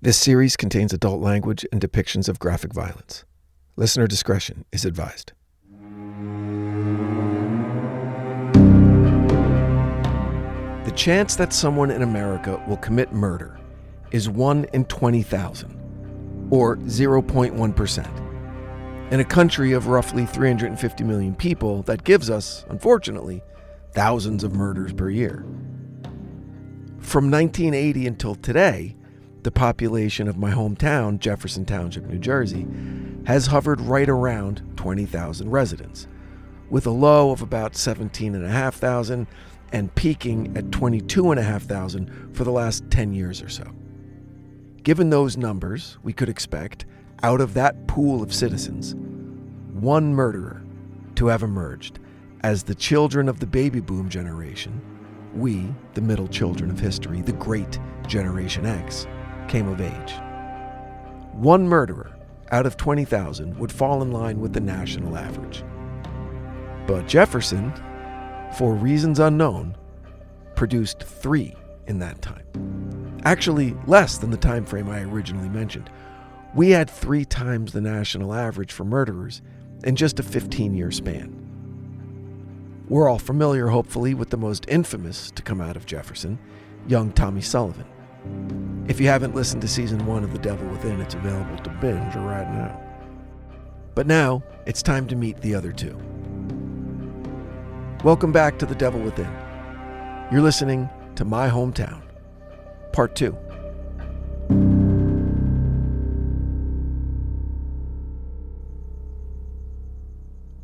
This series contains adult language and depictions of graphic violence. Listener discretion is advised. The chance that someone in America will commit murder is 1 in 20,000, or 0.1%. In a country of roughly 350 million people, that gives us, unfortunately, thousands of murders per year. From 1980 until today, the population of my hometown, Jefferson Township, New Jersey, has hovered right around 20,000 residents, with a low of about 17,500 and peaking at 22,500 for the last 10 years or so. Given those numbers, we could expect, out of that pool of citizens, one murderer to have emerged as the children of the baby boom generation, we, the middle children of history, the great Generation X, came of age. One murderer out of 20,000 would fall in line with the national average. But Jefferson, for reasons unknown, produced 3 in that time. Actually, less than the time frame I originally mentioned. We had 3 times the national average for murderers in just a 15-year span. We're all familiar, hopefully, with the most infamous to come out of Jefferson, young Tommy Sullivan. If you haven't listened to season 1 of The Devil Within, it's available to binge right now. But now, it's time to meet the other 2. Welcome back to The Devil Within. You're listening to My Hometown, Part 2.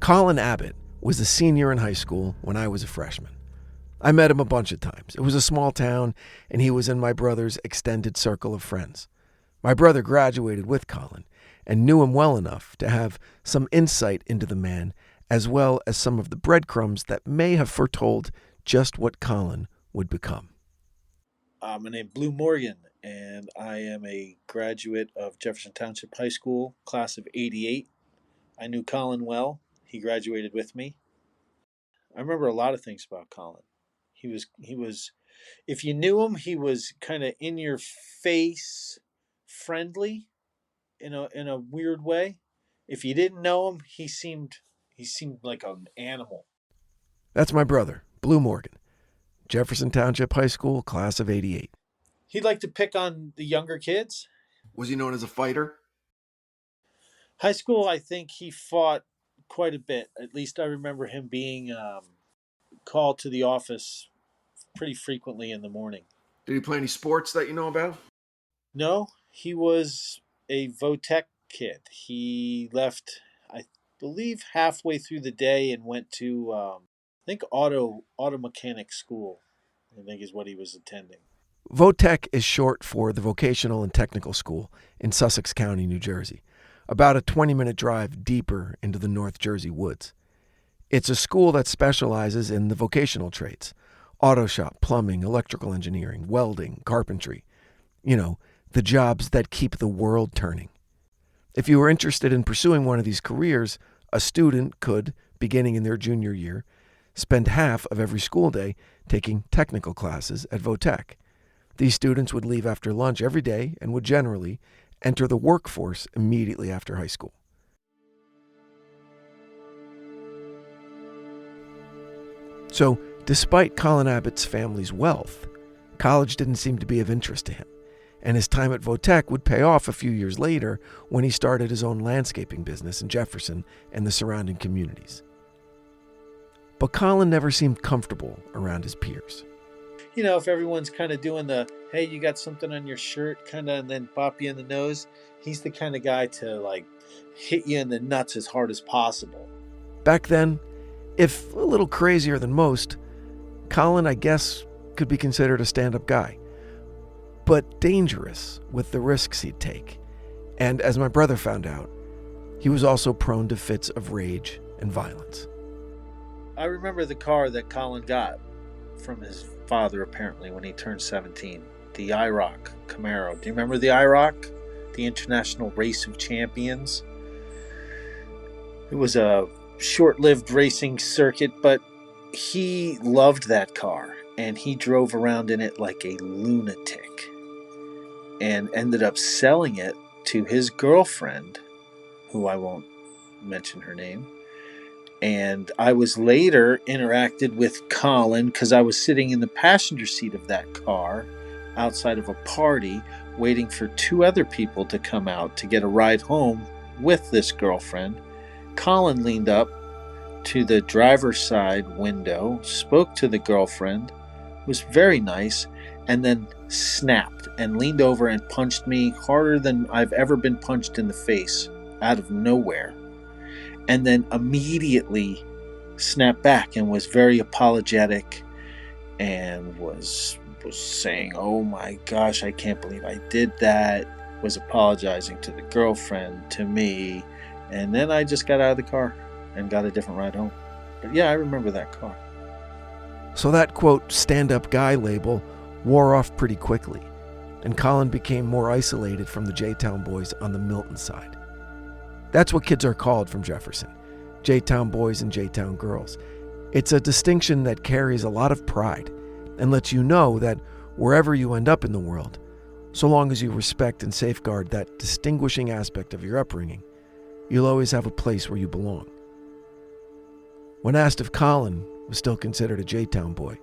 Colin Abbot was a senior in high school when I was a freshman. I met him a bunch of times. It was a small town, and he was in my brother's extended circle of friends. My brother graduated with Colin and knew him well enough to have some insight into the man, as well as some of the breadcrumbs that may have foretold just what Colin would become. My name is Blue Morgan, and I am a graduate of Jefferson Township High School, class of '88. I knew Colin well. He graduated with me. I remember a lot of things about Colin. He was, if you knew him, he was kind of in your face, friendly, in a weird way. If you didn't know him, he seemed like an animal. That's my brother, Blue Morgan, Jefferson Township High School, class of '88. He liked to pick on the younger kids. Was he known as a fighter? High school, I think he fought quite a bit. At least I remember him being called to the office pretty frequently in the morning. Did he play any sports that you know about? No, he was a Votech kid. He left, I believe, halfway through the day and went to, I think, auto mechanic school, I think is what he was attending. Votech is short for the Vocational and Technical School in Sussex County, New Jersey, about a 20-minute drive deeper into the North Jersey woods. It's a school that specializes in the vocational trades: auto shop, plumbing, electrical engineering, welding, carpentry. You know, the jobs that keep the world turning. If you were interested in pursuing one of these careers, a student could, beginning in their junior year, spend half of every school day taking technical classes at Votech. These students would leave after lunch every day and would generally enter the workforce immediately after high school. So, despite Colin Abbot's family's wealth, college didn't seem to be of interest to him, and his time at Votech would pay off a few years later when he started his own landscaping business in Jefferson and the surrounding communities. But Colin never seemed comfortable around his peers. You know, if everyone's kind of doing the, hey, you got something on your shirt, kind of, and then bop you in the nose, he's the kind of guy to, like, hit you in the nuts as hard as possible. Back then, if a little crazier than most, Colin, I guess, could be considered a stand-up guy, but dangerous with the risks he'd take. And as my brother found out, he was also prone to fits of rage and violence. I remember the car that Colin got from his father, apparently, when he turned 17. The IROC Camaro. Do you remember the IROC? The International Race of Champions? It was a short-lived racing circuit, but he loved that car, and he drove around in it like a lunatic. and ended up selling it to his girlfriend, who I won't mention her name. And I was later interacted with Colin because I was sitting in the passenger seat of that car outside of a party waiting for two other people to come out to get a ride home with this girlfriend. Colin leaned up to the driver's side window, spoke to the girlfriend, was very nice, and then snapped and leaned over and punched me harder than I've ever been punched in the face out of nowhere. And then immediately snapped back and was very apologetic and was saying, "Oh my gosh, I can't believe I did that," was apologizing to the girlfriend, to me, and then I just got out of the car and got a different ride home. But yeah, I remember that car. So that, quote, stand-up guy label wore off pretty quickly, and Colin became more isolated from the J-Town boys on the Milton side. That's what kids are called from Jefferson, J-Town boys and J-Town girls. It's a distinction that carries a lot of pride and lets you know that wherever you end up in the world, so long as you respect and safeguard that distinguishing aspect of your upbringing, you'll always have a place where you belong. When asked if Colin was still considered a J-Town boy,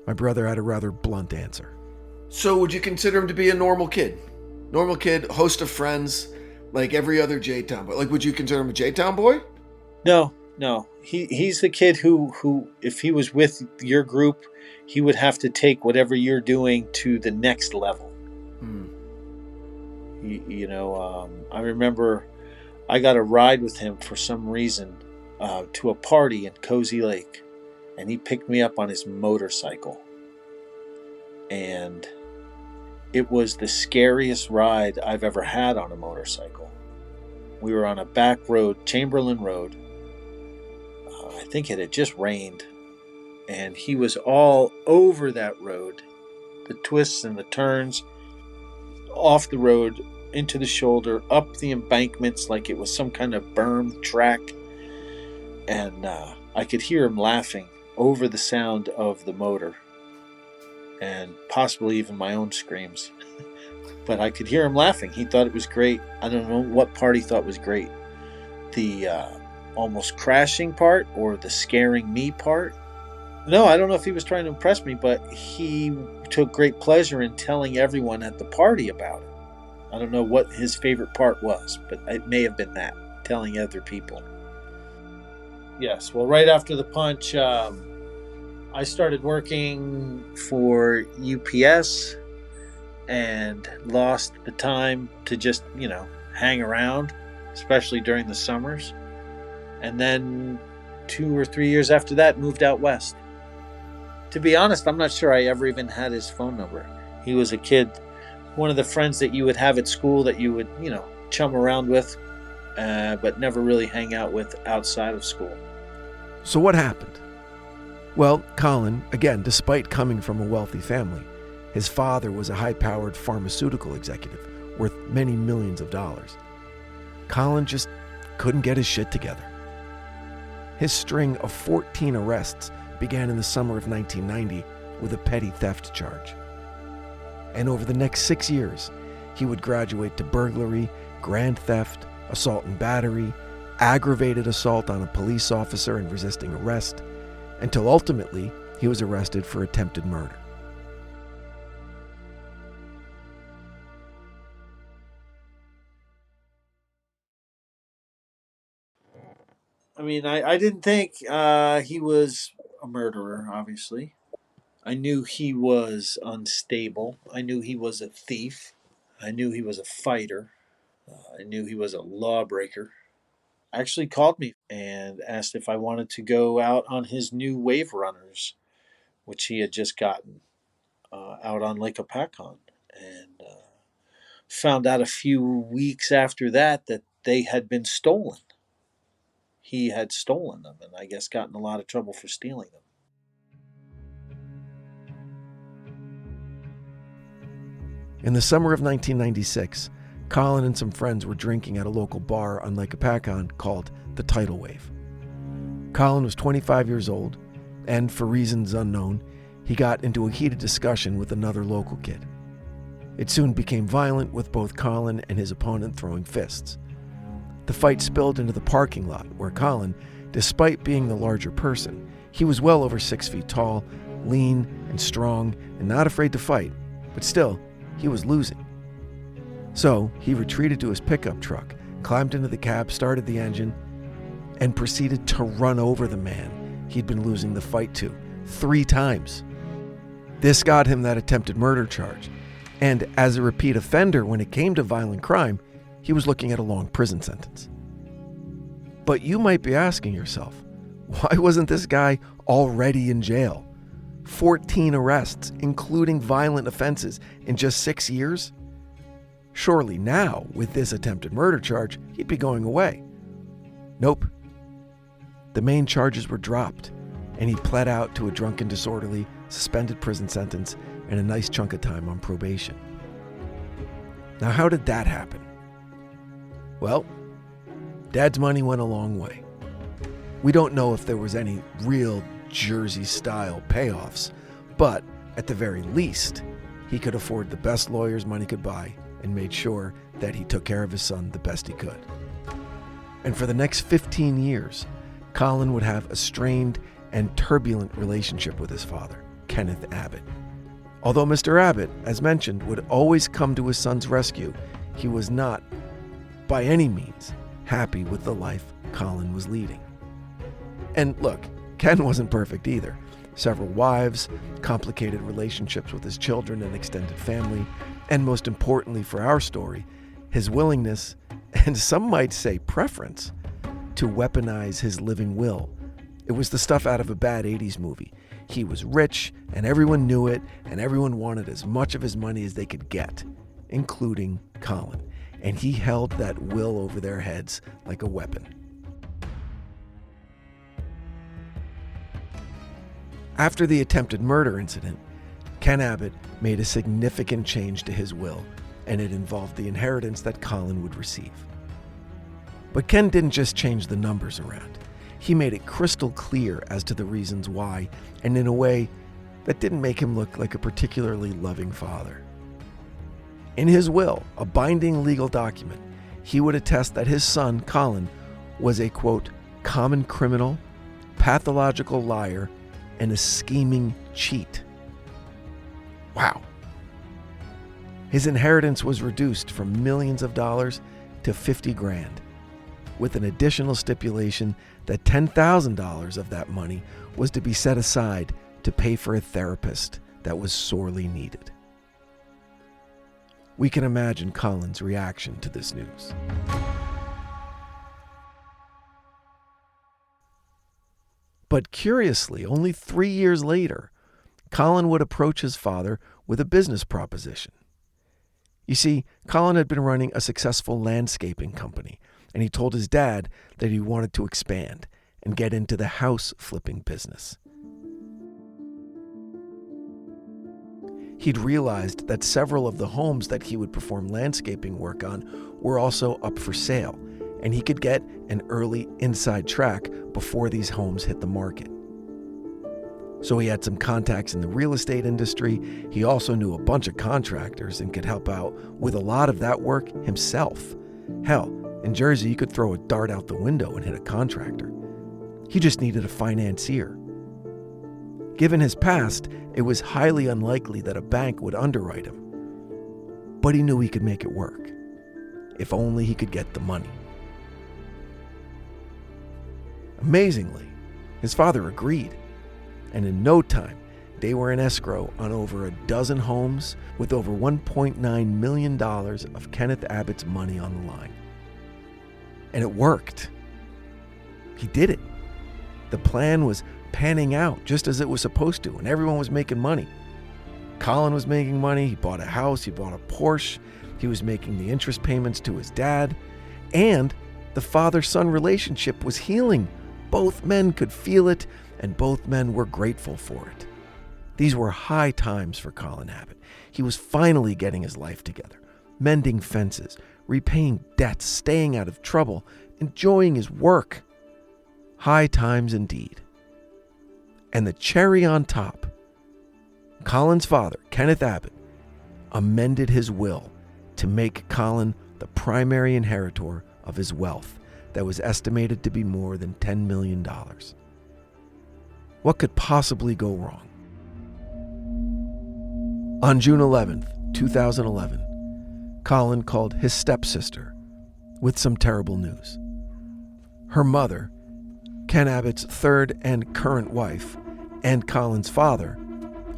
my brother had a rather blunt answer. So would you consider him to be a normal kid? Normal kid, host of friends, like every other J-Town boy. Like, would you consider him a J-Town boy? No. He's the kid who, if he was with your group, he would have to take whatever you're doing to the next level. I remember I got a ride with him for some reason to a party in Cozy Lake, and he picked me up on his motorcycle. And it was the scariest ride I've ever had on a motorcycle. We were on a back road, Chamberlain Road. I think it had just rained, and he was all over that road, the twists and the turns, off the road, into the shoulder, up the embankments like it was some kind of berm track. And I could hear him laughing over the sound of the motor, and possibly even my own screams. But I could hear him laughing. He thought it was great. I don't know what part he thought was great. The almost crashing part or the scaring me part. No, I don't know if he was trying to impress me, but he took great pleasure in telling everyone at the party about it. I don't know what his favorite part was, but it may have been that, telling other people. Yes, well, right after the punch, I started working for UPS and lost the time to just, hang around, especially during the summers. And then 2 or 3 years after that, moved out west. To be honest, I'm not sure I ever even had his phone number. He was a kid, one of the friends that you would have at school that you would, chum around with, but never really hang out with outside of school. So what happened? Well, Colin, again, despite coming from a wealthy family, his father was a high-powered pharmaceutical executive worth many millions of dollars. Colin just couldn't get his shit together. His string of 14 arrests began in the summer of 1990 with a petty theft charge. And over the next 6 years, he would graduate to burglary, grand theft, assault and battery, aggravated assault on a police officer and resisting arrest, until ultimately he was arrested for attempted murder. I mean, I didn't think he was a murderer, obviously. I knew he was unstable. I knew he was a thief. I knew he was a fighter. I knew he was a lawbreaker. Actually called me and asked if I wanted to go out on his new wave runners, which he had just gotten out on Lake Apacon. And found out a few weeks after that they had been stolen. He had stolen them, and I guess gotten a lot of trouble for stealing them. In the summer of 1996, Colin and some friends were drinking at a local bar on Lake Apacon called the Tidal Wave. Colin was 25 years old, and for reasons unknown, he got into a heated discussion with another local kid. It soon became violent, with both Colin and his opponent throwing fists. The fight spilled into the parking lot, where Colin, despite being the larger person, he was well over 6 feet tall, lean and strong, and not afraid to fight, but still, he was losing. So he retreated to his pickup truck, climbed into the cab, started the engine, and proceeded to run over the man he'd been losing the fight to 3 times. This got him that attempted murder charge, and as a repeat offender when it came to violent crime, he was looking at a long prison sentence. But you might be asking yourself, why wasn't this guy already in jail? 14 arrests, including violent offenses, in just 6 years? Surely now, with this attempted murder charge, he'd be going away. Nope. The main charges were dropped, and he pled out to a drunken disorderly, suspended prison sentence, and a nice chunk of time on probation. Now, how did that happen? Well, Dad's money went a long way. We don't know if there was any real Jersey-style payoffs, but at the very least, he could afford the best lawyers money could buy and made sure that he took care of his son the best he could. And for the next 15 years, Colin would have a strained and turbulent relationship with his father, Kenneth Abbot. Although Mr. Abbot, as mentioned, would always come to his son's rescue, he was not, by any means, happy with the life Colin was leading. And look, Ken wasn't perfect either. Several wives, complicated relationships with his children and extended family, and most importantly for our story, his willingness, and some might say preference, to weaponize his living will. It was the stuff out of a bad 80s movie. He was rich, and everyone knew it, and everyone wanted as much of his money as they could get, including Colin. And he held that will over their heads like a weapon. After the attempted murder incident, Ken Abbot made a significant change to his will, and it involved the inheritance that Colin would receive. But Ken didn't just change the numbers around. He made it crystal clear as to the reasons why, and in a way that didn't make him look like a particularly loving father. In his will, a binding legal document, he would attest that his son, Colin, was a, quote, common criminal, pathological liar, and a scheming cheat. Wow. His inheritance was reduced from millions of dollars to $50,000, with an additional stipulation that $10,000 of that money was to be set aside to pay for a therapist that was sorely needed. We can imagine Colin's reaction to this news. But curiously, only 3 years later, Colin would approach his father with a business proposition. You see, Colin had been running a successful landscaping company, and he told his dad that he wanted to expand and get into the house flipping business. He'd realized that several of the homes that he would perform landscaping work on were also up for sale, and he could get an early inside track before these homes hit the market. So he had some contacts in the real estate industry. He also knew a bunch of contractors and could help out with a lot of that work himself. Hell, in Jersey, you could throw a dart out the window and hit a contractor. He just needed a financier. Given his past, it was highly unlikely that a bank would underwrite him. But he knew he could make it work, if only he could get the money. Amazingly, his father agreed, and in no time, they were in escrow on over a dozen homes with over $1.9 million of Kenneth Abbott's money on the line. And it worked. He did it. The plan was panning out just as it was supposed to, and everyone was making money. Colin was making money. He bought a house. He bought a Porsche. He was making the interest payments to his dad. And the father-son relationship was healing. Both men could feel it, and both men were grateful for it. These were high times for Colin Abbot. He was finally getting his life together, mending fences, repaying debts, staying out of trouble, enjoying his work. High times indeed. And the cherry on top, Colin's father, Kenneth Abbot, amended his will to make Colin the primary inheritor of his wealth that was estimated to be more than $10 million. What could possibly go wrong? On June 11th, 2011, Colin called his stepsister with some terrible news. Her mother, Ken Abbot's third and current wife, and Colin's father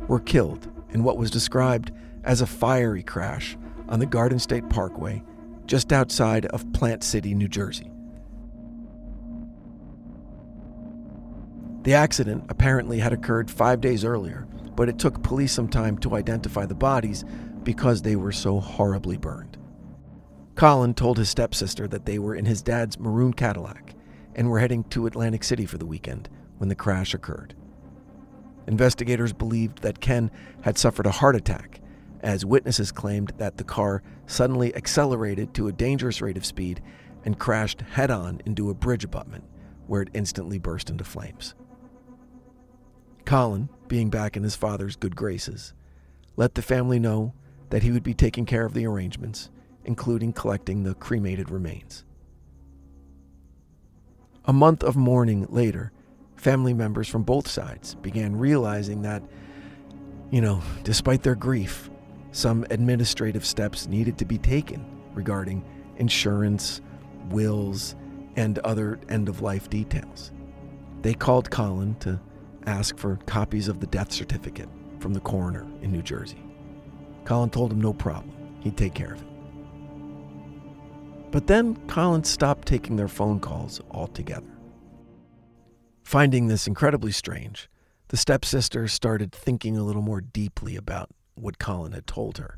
were killed in what was described as a fiery crash on the Garden State Parkway just outside of Plant City, New Jersey. The accident apparently had occurred 5 days earlier, but it took police some time to identify the bodies because they were so horribly burned. Colin told his stepsister that they were in his dad's maroon Cadillac and were heading to Atlantic City for the weekend when the crash occurred. Investigators believed that Ken had suffered a heart attack, as witnesses claimed that the car suddenly accelerated to a dangerous rate of speed and crashed head-on into a bridge abutment, where it instantly burst into flames. Colin, being back in his father's good graces, let the family know that he would be taking care of the arrangements, including collecting the cremated remains. A month of mourning later, family members from both sides began realizing that, despite their grief, some administrative steps needed to be taken regarding insurance, wills, and other end-of-life details. They called Colin to ask for copies of the death certificate from the coroner in New Jersey. Colin told him no problem, he'd take care of it. But then Colin stopped taking their phone calls altogether. Finding this incredibly strange, the stepsister started thinking a little more deeply about what Colin had told her.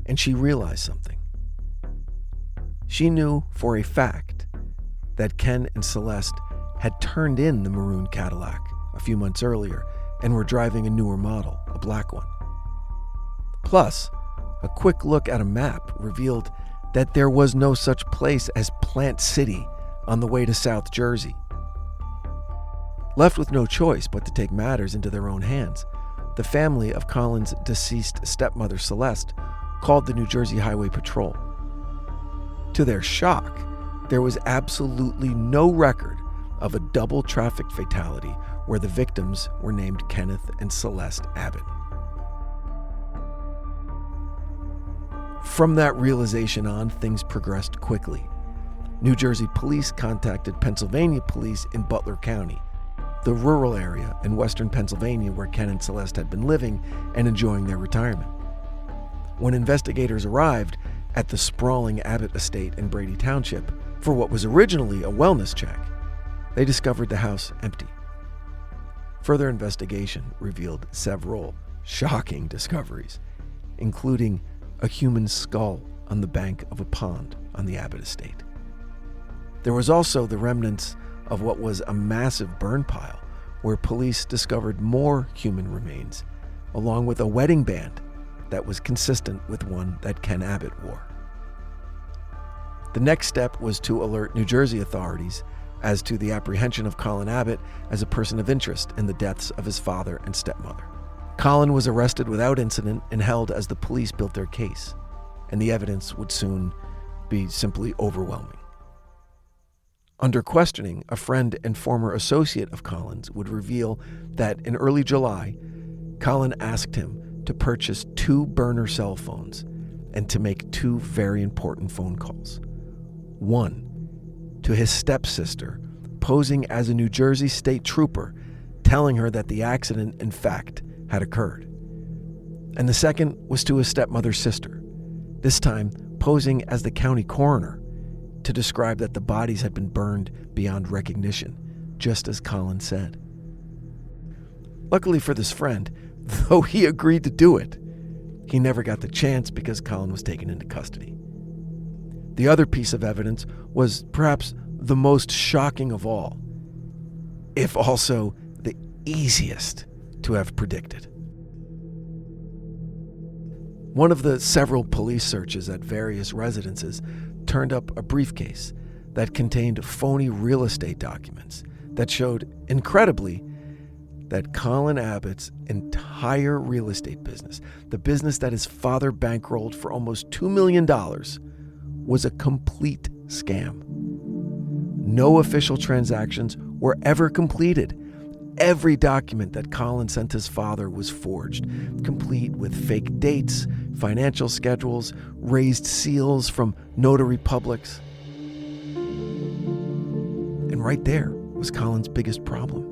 And she realized something. She knew for a fact that Ken and Celeste had turned in the maroon Cadillac a few months earlier and were driving a newer model, a black one. Plus, a quick look at a map revealed that there was no such place as Plant City on the way to South Jersey. Left with no choice but to take matters into their own hands, the family of Colin's deceased stepmother Celeste called the New Jersey Highway Patrol. To their shock, there was absolutely no record of a double traffic fatality where the victims were named Kenneth and Celeste Abbott. From that realization on, things progressed quickly. New Jersey police contacted Pennsylvania police in Butler County, the rural area in western Pennsylvania where Ken and Celeste had been living and enjoying their retirement. When investigators arrived at the sprawling Abbott estate in Brady Township for what was originally a wellness check, they discovered the house empty. Further investigation revealed several shocking discoveries, including a human skull on the bank of a pond on the Abbott estate. There was also the remnants of what was a massive burn pile where police discovered more human remains, along with a wedding band that was consistent with one that Ken Abbott wore. The next step was to alert New Jersey authorities as to the apprehension of Colin Abbott as a person of interest in the deaths of his father and stepmother. Colin was arrested without incident and held as the police built their case, and the evidence would soon be simply overwhelming. Under questioning, a friend and former associate of Colin's would reveal that in early July, Colin asked him to purchase 2 burner cell phones and to make 2 very important phone calls. One, to his stepsister, posing as a New Jersey state trooper, telling her that the accident, in fact, had occurred. And the second was to his stepmother's sister, this time posing as the county coroner, to describe that the bodies had been burned beyond recognition, just as Colin said. Luckily for this friend, though he agreed to do it, he never got the chance because Colin was taken into custody. The other piece of evidence was perhaps the most shocking of all, if also the easiest to have predicted. One of the several police searches at various residences turned up a briefcase that contained phony real estate documents that showed, incredibly, that Colin Abbott's entire real estate business, the business that his father bankrolled for almost $2 million, was a complete scam. No official transactions were ever completed. Every document that Colin sent his father was forged, complete with fake dates, financial schedules, raised seals from notary publics. And right there was Colin's biggest problem.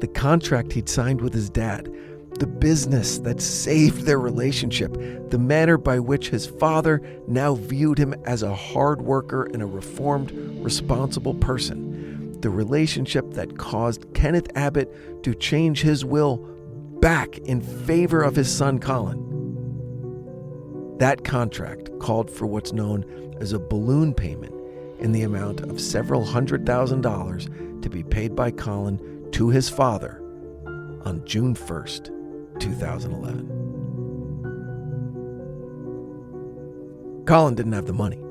The contract he'd signed with his dad, the business that saved their relationship, the manner by which his father now viewed him as a hard worker and a reformed, responsible person, the relationship that caused Kenneth Abbott to change his will back in favor of his son Colin. That contract called for what's known as a balloon payment in the amount of several $100,000 to be paid by Colin to his father on June 1st, 2011. Colin didn't have the money.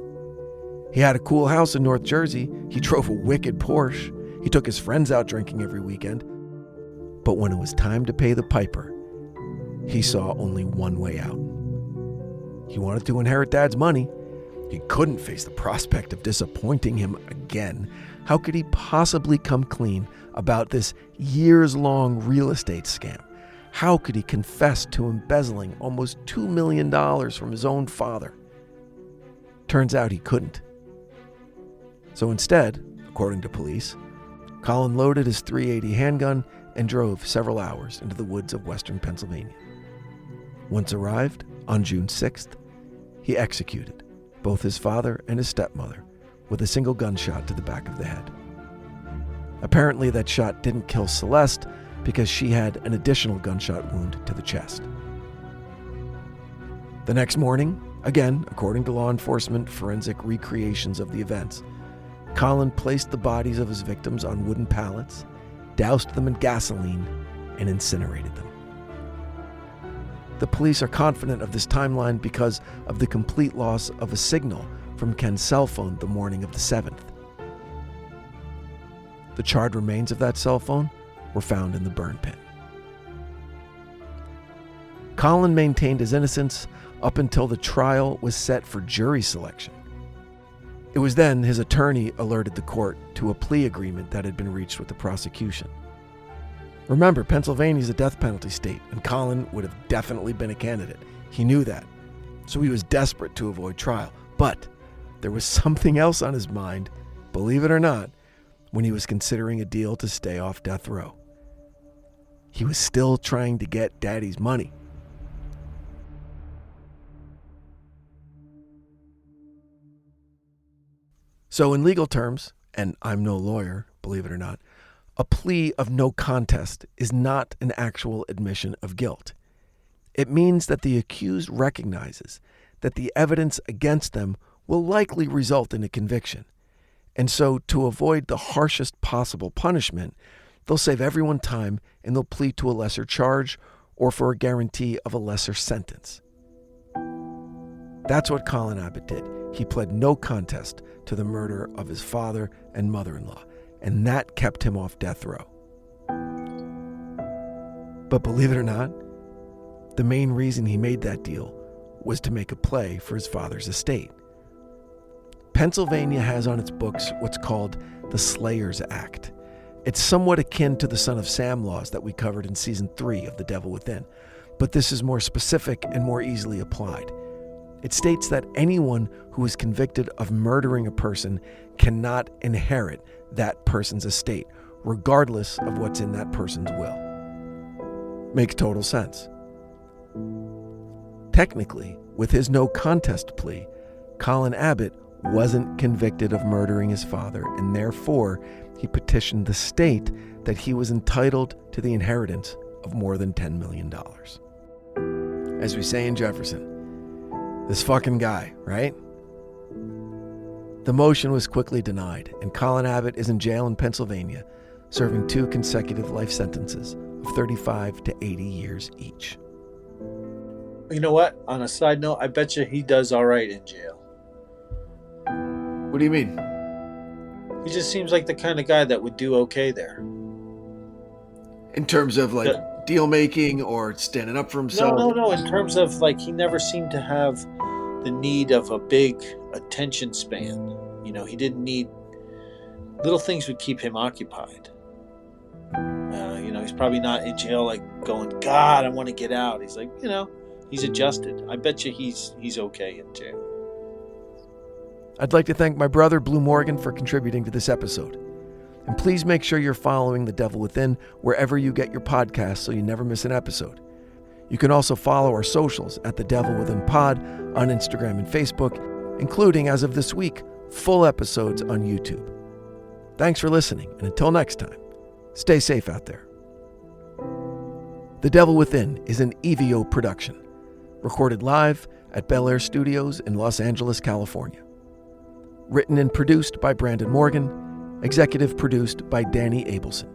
He had a cool house in North Jersey. He drove a wicked Porsche. He took his friends out drinking every weekend. But when it was time to pay the piper, he saw only one way out. He wanted to inherit Dad's money. He couldn't face the prospect of disappointing him again. How could he possibly come clean about this years-long real estate scam? How could he confess to embezzling almost $2 million from his own father? Turns out he couldn't. So instead, according to police, Colin loaded his .380 handgun and drove several hours into the woods of western Pennsylvania. Once arrived, on June 6th, he executed both his father and his stepmother with a single gunshot to the back of the head. Apparently, that shot didn't kill Celeste because she had an additional gunshot wound to the chest. The next morning, again, according to law enforcement forensic recreations of the events, Colin placed the bodies of his victims on wooden pallets, doused them in gasoline, and incinerated them. The police are confident of this timeline because of the complete loss of a signal from Ken's cell phone the morning of the 7th. The charred remains of that cell phone were found in the burn pit. Colin maintained his innocence up until the trial was set for jury selection. It was then his attorney alerted the court to a plea agreement that had been reached with the prosecution. Remember, Pennsylvania's a death penalty state, and Colin would have definitely been a candidate. He knew that, so he was desperate to avoid trial. But there was something else on his mind, believe it or not, when he was considering a deal to stay off death row. He was still trying to get Daddy's money. So in legal terms, and I'm no lawyer, believe it or not, a plea of no contest is not an actual admission of guilt. It means that the accused recognizes that the evidence against them will likely result in a conviction. And so, to avoid the harshest possible punishment, they'll save everyone time and they'll plead to a lesser charge or for a guarantee of a lesser sentence. That's what Colin Abbot did. He pled no contest to the murder of his father and mother-in-law, and that kept him off death row. But believe it or not, the main reason he made that deal was to make a play for his father's estate. Pennsylvania has on its books what's called the Slayers Act. It's somewhat akin to the Son of Sam laws that we covered in Season 3 of The Devil Within, but this is more specific and more easily applied. It states that anyone who is convicted of murdering a person cannot inherit that person's estate, regardless of what's in that person's will. Makes total sense. Technically, with his no contest plea, Colin Abbot wasn't convicted of murdering his father, and therefore he petitioned the state that he was entitled to the inheritance of more than $10 million. As we say in Jefferson, this fucking guy, right? The motion was quickly denied, and Colin Abbot is in jail in Pennsylvania, serving 2 consecutive life sentences of 35 to 80 years each. You know what? On a side note, I bet you he does all right in jail. What do you mean? He just seems like the kind of guy that would do okay there. In terms of like The- deal making or standing up for himself? No. In terms of like, he never seemed to have the need of a big attention span. He didn't need little things would keep him occupied. He's probably not in jail like going, God, I want to get out. He's like, he's adjusted. I bet you he's okay in jail. I'd like to thank my brother, Blue Morgan, for contributing to this episode. And please make sure you're following The Devil Within wherever you get your podcasts so you never miss an episode. You can also follow our socials at The Devil Within Pod on Instagram and Facebook, including, as of this week, full episodes on YouTube. Thanks for listening, and until next time, stay safe out there. The Devil Within is an EVO production, recorded live at Bel Air Studios in Los Angeles, California. Written and produced by Brandon Morgan, executive produced by Danny Abelson.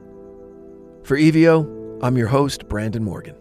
For EVO, I'm your host, Brandon Morgan.